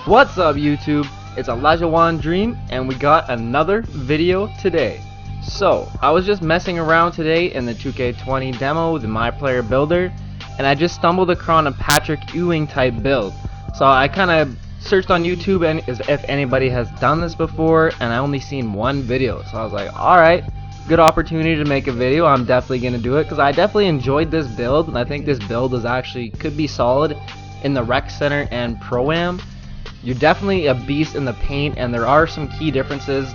What's up YouTube? It's Elijah Wan Dream and we got another video today. So I was just messing around today in the 2K20 demo, the My Player Builder, and I just stumbled across a Patrick Ewing type build. So I kind of searched on YouTube and if anybody has done this before, and I only seen one video. So I was like, alright, good opportunity to make a video. I'm definitely gonna do it because I definitely enjoyed this build, and I think this build is actually could be solid in the Rec Center and Pro-Am. You're definitely a beast in the paint, and there are some key differences.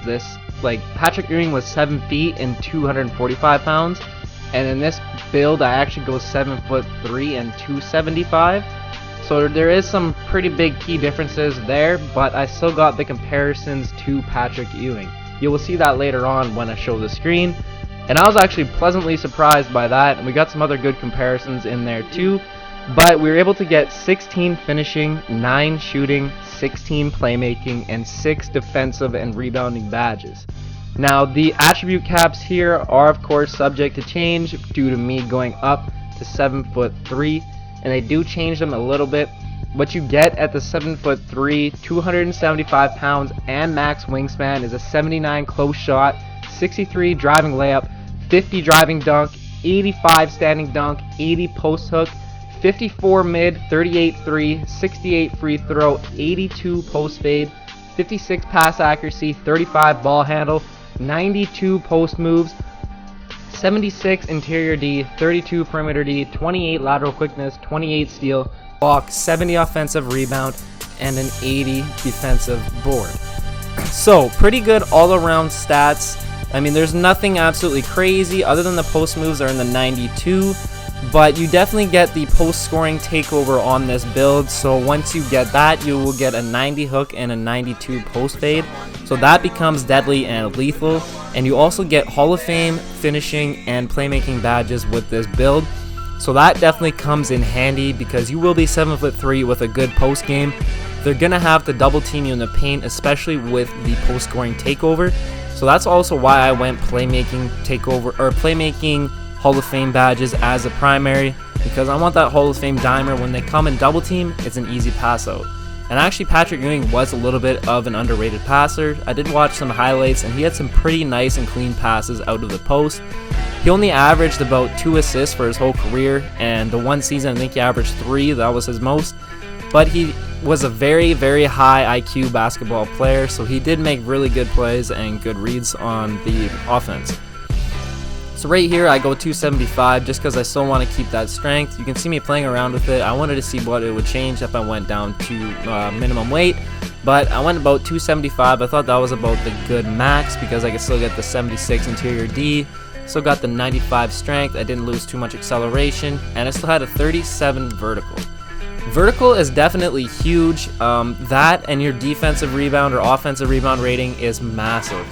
Like Patrick Ewing was 7 feet and 245 pounds, and in this build I actually go 7'3" and 275. So there is some pretty big key differences there, but I still got the comparisons to Patrick Ewing. You will see that later on when I show the screen, and I was actually pleasantly surprised by that, and we got some other good comparisons in there too. But we were able to get 16 finishing, 9 shooting, 16 playmaking, and 6 defensive and rebounding badges. Now the attribute caps here are of course subject to change due to me going up to 7'3", and they do change them a little bit. What you get at the 7'3", 275 pounds, and max wingspan is a 79 close shot, 63 driving layup, 50 driving dunk, 85 standing dunk, 80 post hook, 54 mid, 38 3, 68 free throw, 82 post fade, 56 pass accuracy, 35 ball handle, 92 post moves, 76 interior D, 32 perimeter D, 28 lateral quickness, 28 steal, block, 70 offensive rebound, and an 80 defensive board. So pretty good all around stats. I mean, there's nothing absolutely crazy other than the post moves are in the 92. But you definitely get the post scoring takeover on this build, so once you get that, you will get a 90 hook and a 92 post fade, so that becomes deadly and lethal. And you also get Hall of Fame finishing and playmaking badges with this build, so that definitely comes in handy because you will be 7'3" with a good post game. They're gonna have to double team you in the paint, especially with the post scoring takeover, so that's also why I went playmaking takeover or playmaking Hall of Fame badges as a primary, because I want that Hall of Fame dimer. When they come in double team, it's an easy pass out. And actually Patrick Ewing was a little bit of an underrated passer. I did watch some highlights and he had some pretty nice and clean passes out of the post. He only averaged about 2 assists for his whole career, and the one season I think he averaged 3, that was his most. But he was a very, very high IQ basketball player, so he did make really good plays and good reads on the offense. So right here I go 275 just because I still want to keep that strength. You can see me playing around with it. I wanted to see what it would change if I went down to minimum weight, but I went about 275. I thought that was about the good max because I could still get the 76 interior D, still got the 95 strength, I didn't lose too much acceleration, and I still had a 37 vertical. Vertical is definitely huge. That and your defensive rebound or offensive rebound rating is massive.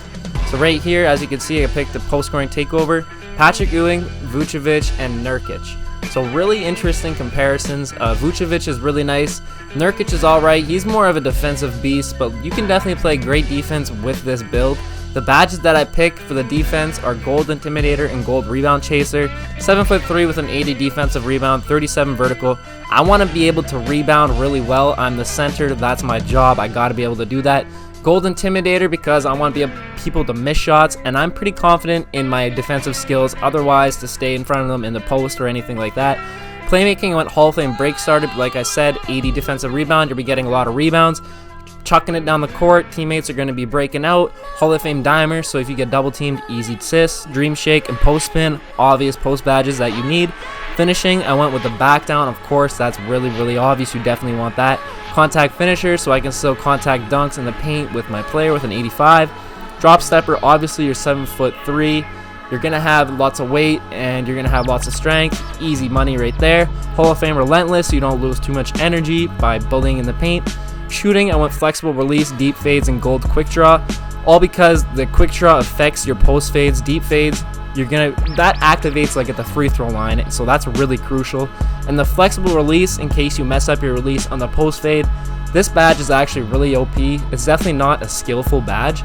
So right here, as you can see, I picked the post scoring takeover, Patrick Ewing, Vucevic, and Nurkic. So really interesting comparisons. Vucevic is really nice. Nurkic is alright. He's more of a defensive beast, but you can definitely play great defense with this build. The badges that I pick for the defense are Gold Intimidator and Gold Rebound Chaser. 7'3" with an 80 defensive rebound, 37 vertical. I want to be able to rebound really well. I'm the center. That's my job. I got to be able to do that. Gold Intimidator because I want to be able people to miss shots, and I'm pretty confident in my defensive skills otherwise to stay in front of them in the post or anything like that. Playmaking, I went Hall of Fame break started, like I said, 80 defensive rebound. You'll be getting a lot of rebounds, chucking it down the court. Teammates are going to be breaking out. Hall of Fame dimer, so if you get double teamed, easy assists. Dream shake and post spin, obvious post badges that you need. Finishing, I went with the back down, of course, that's really obvious. You definitely want that. Contact finisher, so I can still contact dunks in the paint with my player with an 85. Drop stepper, obviously you're 7'3". You're gonna have lots of weight and you're gonna have lots of strength. Easy money right there. Hall of Fame relentless, so you don't lose too much energy by bullying in the paint. Shooting, I went flexible release, deep fades, and gold quick draw. all because the quick draw affects your post fades, deep fades. That activates like at the free throw line, so that's really crucial. And the flexible release, in case you mess up your release on the post fade, this badge is actually really OP. It's definitely not a skillful badge,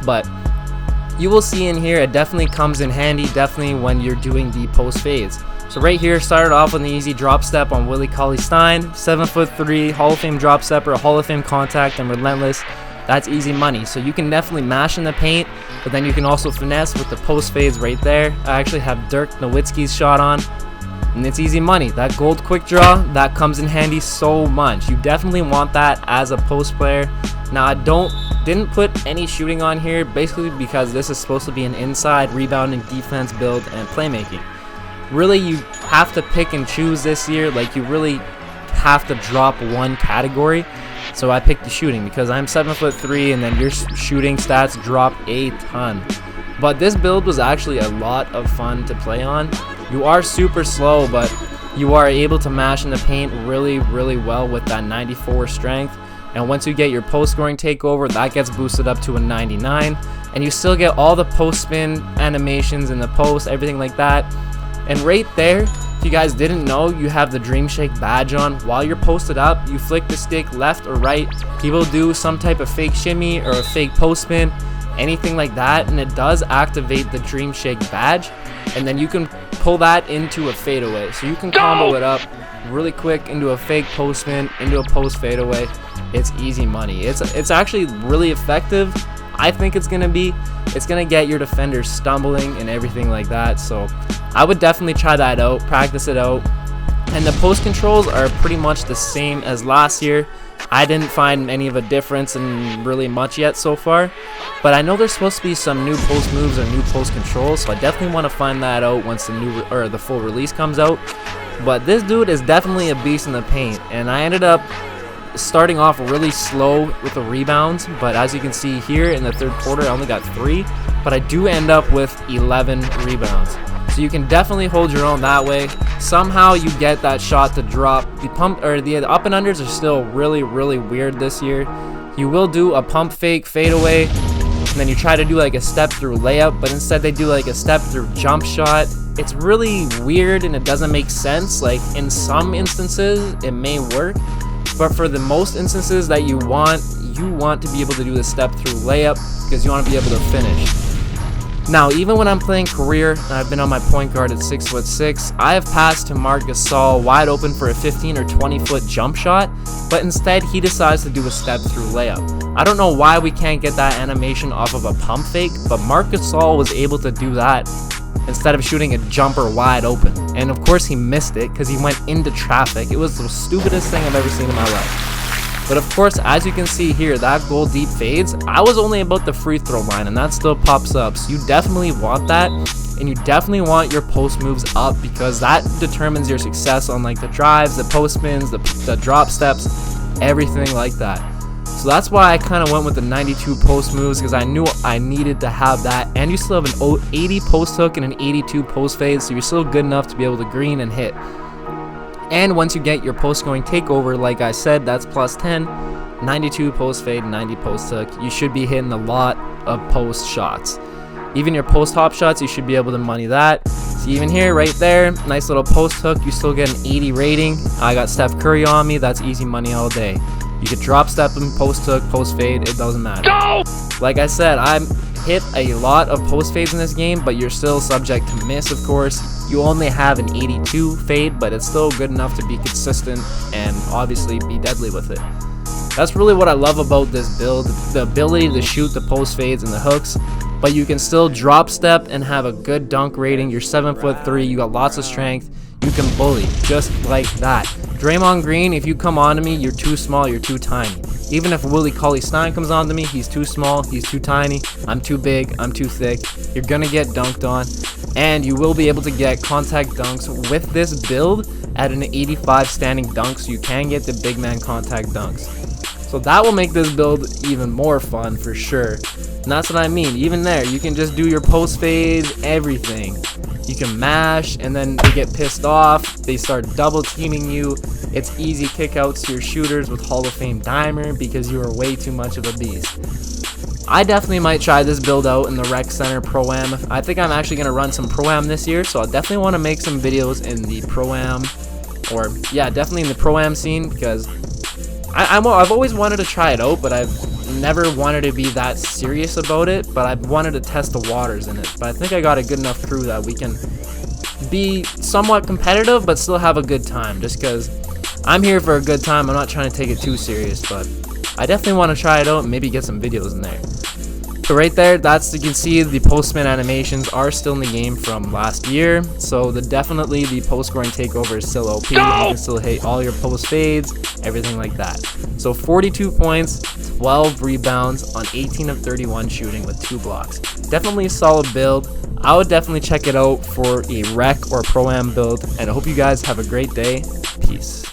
but you will see in here it definitely comes in handy, definitely when you're doing the post fades. So right here, started off with an easy drop step on Willie Cauley-Stein, 7'3", Hall of Fame drop stepper, Hall of Fame contact, and relentless. That's easy money. So you can definitely mash in the paint, but then you can also finesse with the post fades right there. I actually have Dirk Nowitzki's shot on, and it's easy money. That gold quick draw, that comes in handy so much. You definitely want that as a post player. Now I didn't put any shooting on here, basically because this is supposed to be an inside rebounding defense build and playmaking. Really, you have to pick and choose this year. Like, you really have to drop one category. So I picked the shooting because I'm 7'3", and then your shooting stats drop a ton. But this build was actually a lot of fun to play on. You are super slow, but you are able to mash in the paint really, really well with that 94 strength. And once you get your post scoring takeover, that gets boosted up to a 99. And you still get all the post spin animations in the post, everything like that. And right there, if you guys didn't know, you have the Dream Shake badge on. While you're posted up, you flick the stick left or right. People do some type of fake shimmy or a fake post spin, anything like that, and it does activate the Dream Shake badge. And then you can pull that into a fadeaway. So you can combo it up really quick into a fake post spin, into a post fadeaway. It's easy money. It's actually really effective. I think it's gonna get your defenders stumbling and everything like that. So I would definitely try that out, practice it out. And the post controls are pretty much the same as last year. I didn't find any of a difference in really much yet so far, but I know there's supposed to be some new post moves or new post controls, so I definitely want to find that out once the full release comes out. But this dude is definitely a beast in the paint, and I ended up starting off really slow with the rebounds, but as you can see here in the third quarter, I only got 3, but I do end up with 11 rebounds. So you can definitely hold your own that way. Somehow you get that shot to drop. The up and unders are still really, really weird this year. You will do a pump fake fadeaway, and then you try to do like a step through layup, but instead they do like a step through jump shot. It's really weird and it doesn't make sense. Like, in some instances it may work, but for the most instances that you want to be able to do the step through layup because you want to be able to finish. Now, even when I'm playing career, and I've been on my point guard at 6'6", I have passed to Marc Gasol wide open for a 15 or 20 foot jump shot, but instead he decides to do a step through layup. I don't know why we can't get that animation off of a pump fake, but Marc Gasol was able to do that instead of shooting a jumper wide open. And of course he missed it because he went into traffic. It was the stupidest thing I've ever seen in my life. But of course, as you can see here, that goal deep fades. I was only about the free throw line, and that still pops up. So you definitely want that, and you definitely want your post moves up because that determines your success on like the drives, the post spins, the drop steps, everything like that. So that's why I kind of went with the 92 post moves, because I knew I needed to have that. And you still have an 80 post hook and an 82 post fade, so you're still good enough to be able to green and hit. And once you get your post going takeover, like I said, that's plus 10, 92 post fade, 90 post hook. You should be hitting a lot of post shots. Even your post hop shots, you should be able to money that. So even here, right there, nice little post hook, you still get an 80 rating. I got Steph Curry on me, that's easy money all day. You could drop step him, post hook, post fade, it doesn't matter. Go! Like I said, I'm hit a lot of post fades in this game, but you're still subject to miss, of course. You only have an 82 fade, but it's still good enough to be consistent and obviously be deadly with it. That's really what I love about this build, the ability to shoot the post fades and the hooks, but you can still drop step and have a good dunk rating. You're 7'3", you got lots of strength, you can bully just like that. Draymond Green, if you come onto me, you're too small, you're too tiny. Even if Willie Cauley-Stein comes onto me, he's too small, he's too tiny, I'm too big, I'm too thick. You're gonna get dunked on, and you will be able to get contact dunks with this build at an 85 standing dunk, so you can get the big man contact dunks. So that will make this build even more fun for sure. And that's what I mean. Even there, you can just do your post fades, everything. You can mash, and then they get pissed off. They start double teaming you. It's easy kickouts to your shooters with Hall of Fame Dimer because you are way too much of a beast. I definitely might try this build out in the Rec Center Pro-Am. I think I'm actually going to run some Pro-Am this year, so I definitely want to make some videos in the Pro-Am, or yeah, definitely in the Pro-Am scene, because I've always wanted to try it out, but I've never wanted to be that serious about it, but I've wanted to test the waters in it. But I think I got a good enough crew that we can be somewhat competitive, but still have a good time, just because I'm here for a good time. I'm not trying to take it too serious, but I definitely want to try it out and maybe get some videos in there. So right there, you can see the post-spin animations are still in the game from last year. So definitely the post-scoring takeover is still OP. You can still hit all your post fades, everything like that. So 42 points, 12 rebounds on 18 of 31 shooting with 2 blocks. Definitely a solid build. I would definitely check it out for a rec or pro-am build. And I hope you guys have a great day. Peace.